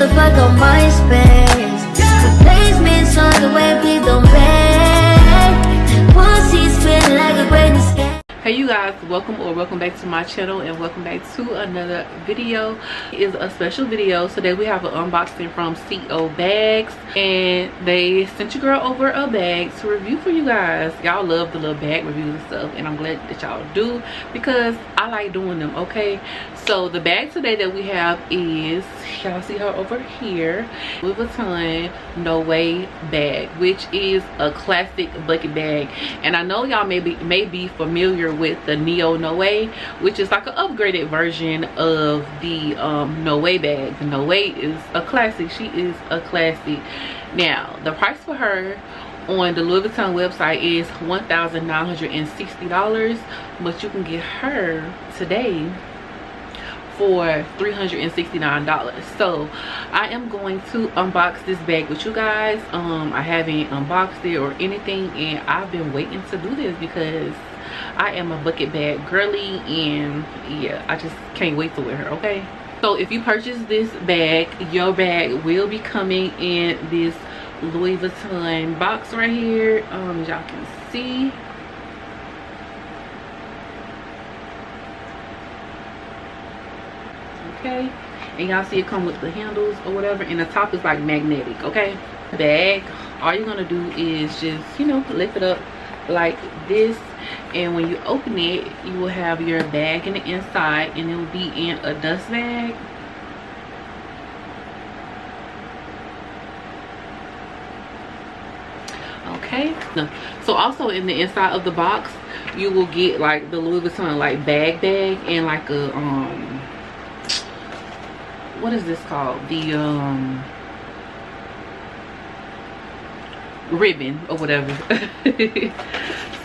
the fuck on MySpace. Replacements on the way, please don't beg. Pussy's feeling like a great escape. Hey you guys, welcome back to my channel and welcome back to another video. It is a special video. Today we have an unboxing from Coeebags, and they sent your girl over a bag to review for you guys. Y'all love the little bag reviews and stuff, and I'm glad that y'all do because I like doing them. Okay, so the bag today that we have is, y'all see her over here, Vuitton No Way bag, which is a classic bucket bag. And I know y'all may be familiar with the Neo No Way, which is like an upgraded version of the No Way bag. The No Way is a classic. She is a classic. Now the price for her on the Louis Vuitton website is $1,960, but you can get her today for $369. So I am going to unbox this bag with you guys. I haven't unboxed it or anything, and I've been waiting to do this because I am a bucket bag girly, and yeah, I just can't wait to wear her. Okay, so if you purchase this bag, your bag will be coming in this Louis Vuitton box right here. As y'all can see, okay, and y'all see it come with the handles or whatever, and the top is like magnetic. Okay, bag, all you're gonna do is just, you know, lift it up like this, and when you open it, you will have your bag in the inside, and it will be in a dust bag. Okay, so also in the inside of the box, you will get like the Louis Vuitton like bag and like a what is this called, the ribbon or whatever.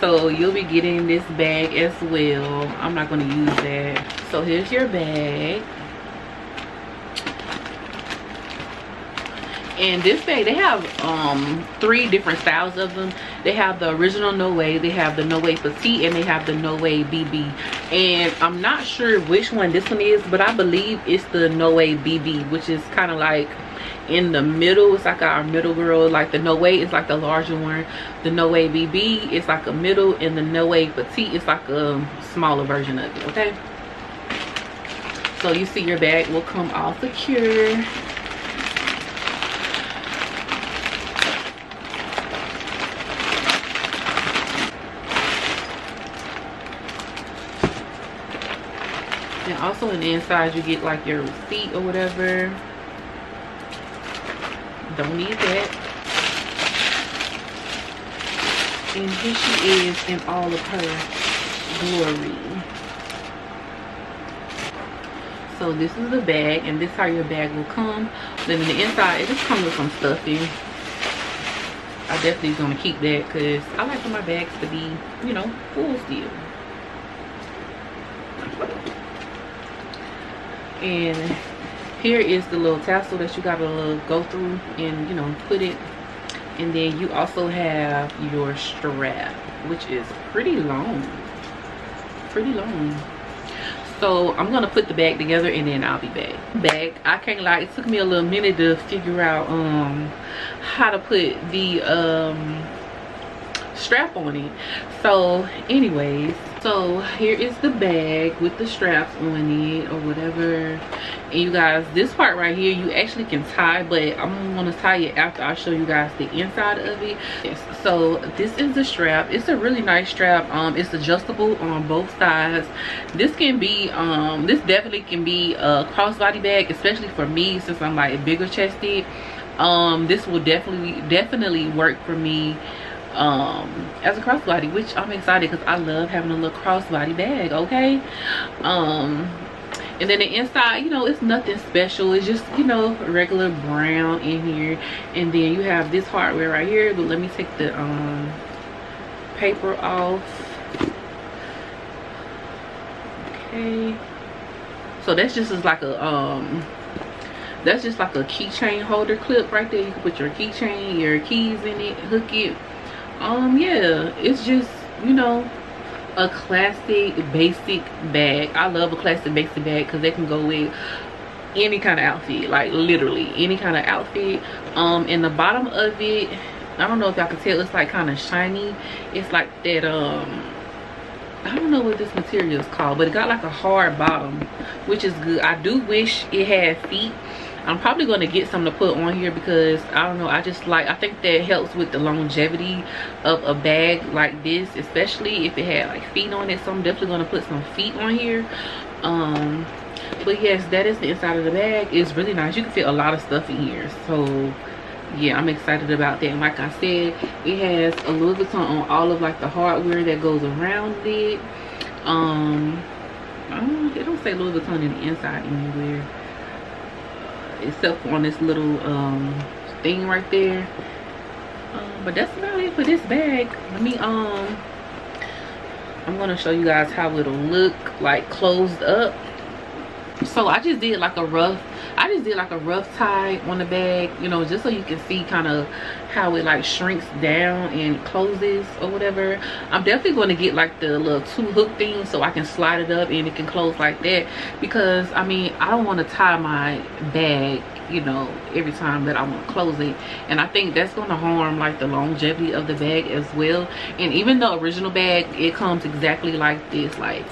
So you'll be getting this bag as well. I'm not going to use that. So here's your bag, and this bag, they have 3 different styles of them. They have the original No Way, they have the No Way Petite, and they have the No Way BB. And I'm not sure which one this one is, but I believe it's the No Way BB, which is kind of like in the middle. It's like our middle girl. Like the No Way is like the larger one, the No Way BB is like a middle, and the No Way Petite is like a smaller version of it. Okay, so you see your bag will come all secure. And also in the inside you get like your receipt or whatever. Don't need that. And here she is in all of her glory. So this is the bag, and this is how your bag will come. Then in the inside, it just comes with some stuffing. I definitely is gonna keep that because I like for my bags to be, you know, full still. And here is the little tassel that you gotta go through and, you know, put it. And then you also have your strap, which is pretty long. So I'm gonna put the bag together and then I'll be back. I can't lie, it took me a little minute to figure out how to put the strap on it. So anyways, so here is the bag with the straps on it or whatever. And you guys, this part right here you actually can tie, but I'm gonna tie it after I show you guys the inside of it. Yes, so this is the strap. It's a really nice strap. It's adjustable on both sides. This can be this definitely can be a crossbody bag, especially for me since I'm like bigger chested. This will definitely work for me as a crossbody, which I'm excited because I love having a little crossbody bag. Okay, and then the inside, you know, it's nothing special. It's just, you know, regular brown in here. And then you have this hardware right here, but let me take the paper off. Okay, so that's just like a keychain holder clip right there. You can put your keychain, your keys in it, hook it. Yeah, it's just, you know, a classic basic bag. I love a classic basic bag because they can go with any kind of outfit, like literally any kind of outfit. In the bottom of it, I don't know if y'all can tell, it's like kind of shiny. It's like that I don't know what this material is called, but it got like a hard bottom, which is good. I do wish it had feet. I'm probably going to get some to put on here because I don't know, I think that helps with the longevity of a bag like this, especially if it had like feet on it. So I'm definitely going to put some feet on here. But yes, that is the inside of the bag. It's really nice. You can fit a lot of stuff in here. So yeah, I'm excited about that. And like I said, it has a Louis Vuitton on all of like the hardware that goes around it. It don't say Louis Vuitton in the inside anywhere, except for on this little thing right there. But that's about it for this bag. Let me I'm gonna show you guys how it'll look like closed up. So I just did like a rough tie on the bag, you know, just so you can see kind of how it like shrinks down and closes or whatever. I'm definitely going to get like the little 2 hook thing so I can slide it up and it can close like that, because I mean, I don't want to tie my bag, you know, every time that I want to close it. And I think that's going to harm like the longevity of the bag as well. And even the original bag, it comes exactly like this. Like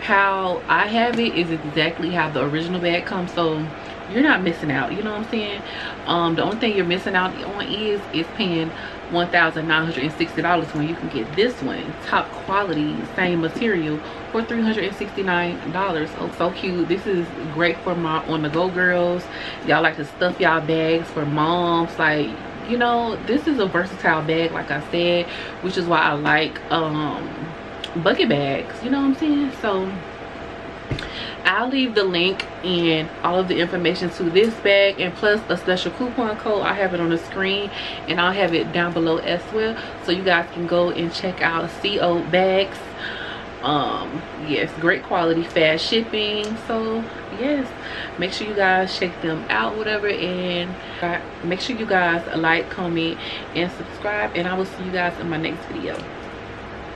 how I have it is exactly how the original bag comes, so you're not missing out, you know what I'm saying? The only thing you're missing out on is paying $1,960 when you can get this one, top quality, same material, for $369. Oh, so cute. This is great for my on-the-go girls. Y'all like to stuff y'all bags, for moms, like, you know, this is a versatile bag, like I said, which is why I like bucket bags, you know what I'm saying? So I'll leave the link and all of the information to this bag, and plus a special coupon code. I have it on the screen and I'll have it down below as well, so you guys can go and check out Coeebags. Yes, great quality, fast shipping. So yes, make sure you guys check them out, whatever, and make sure you guys like, comment, and subscribe, and I will see you guys in my next video.